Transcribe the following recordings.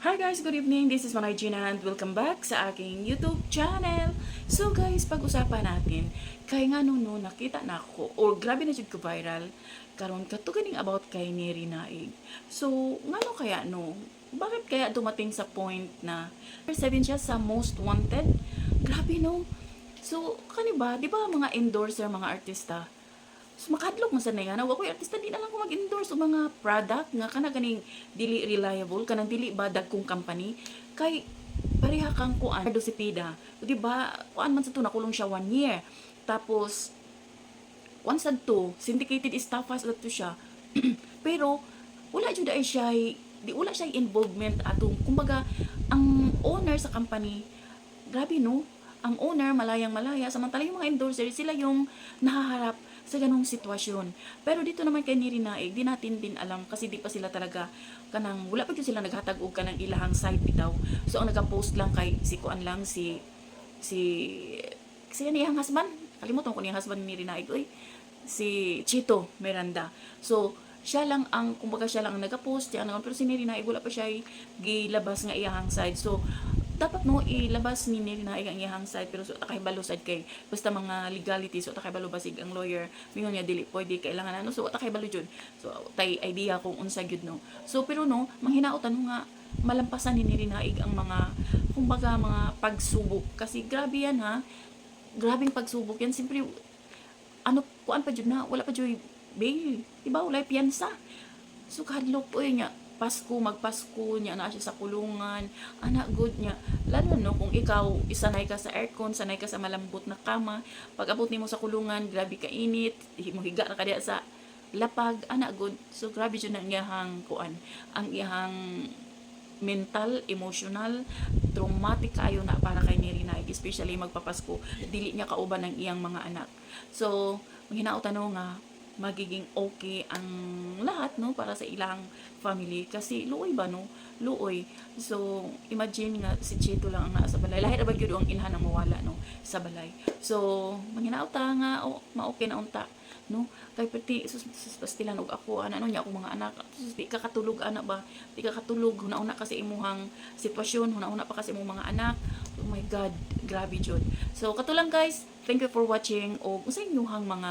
Hi guys, good evening. This is Manay Gina and welcome back sa aking YouTube channel. So guys, pag-usapan natin kay nga no nakita na ako or grabe na jud ko viral karon katuganing about kay Neri Naig. So ngano kaya no? Bakit kaya dumating sa point na 7 siya sa most wanted? Grabe no. So kani ba, di ba mga endorser, mga artista so, makadlok man sa na yan. Ako artista di na lang ko mag-endorse o mga product nga kana ganing dili reliable, kanang dili ba dagkong company. Kay pareha kang kuan do si Pida. Di ba? Kuan man sa to nakulong siya 1 year. Tapos once sad to, syndicated staffers to siya. Pero wala jud ay siya di wala siya involvement atong kumbaga ang owner sa company grabe no ang owner malayang malaya samantala yung mga endorser sila yung nahaharap sa ganong sitwasyon. Pero dito naman kay Neri Naig, di natin din alam kasi di pa sila talaga kanang wala pa gyud sila naghatag og kanang ilahang side bitaw. So ang nagapost lang kay si kuan lang si kasi yan iyang husband. Kalimutan ko niyang husband ni Neri Naig. Oy, si Chito Miranda. So siya lang ang kumbaga siya lang ang nagapost siya pero si Neri Naig wala pa siya gilabas nga iyang side. So dapat no ilabas ni Neri Naig ang iyang side pero so takay balo side kay basta mga legality so takay balo basig ang lawyer mingon niya dili pwede kailangan ano so takay balo jud so tay idea kung unsa gyud no so pero no manghinaotan mo nga malampasan ni Neri Naig ang mga kumbaga mga pagsubok kasi grabe yan ha grabing pagsubok yan simpre ano kuan pa jud na wala pa jud bail diba wala piyansa so kadlok po niya Pasko, magpasko niya na siya sa kulungan, anak good niya. Lalo no, kung ikaw isanay ka sa aircon, sanay ka sa malambot na kama, pag abot nimo sa kulungan, grabe ka init, mo higa na ka diya sa lapag, anak good. So grabe jud ang iyahang kuan, ang iyahang mental, emotional, traumatic kayo na para kay Neri Naig, especially magpapasko, dili niya kauban ng iyang mga anak. So, manghinaot nga magiging okay ang lahat no para sa ilang family kasi luoy ba no luoy so imagine nga si Chito lang ang naa sa balay lahi ra ba gyud ang inhan ang mawala no sa balay so manginauta nga o ma-okay na unta no kay pati pastilan og ako ano nya ako mga anak di ka katulog ana ba di ka katulog una-una kasi imuhang sitwasyon una-una pa kasi imong mga anak oh my god grabe jud so katulang guys thank you for watching o sa inyong mga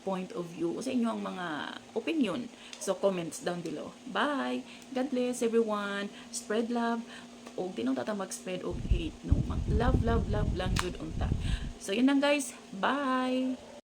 point of view sa inyong mga opinion so comments down below bye god bless everyone spread love o di nang tata mag-spread og hate no love love love lang jud unta so yun lang guys bye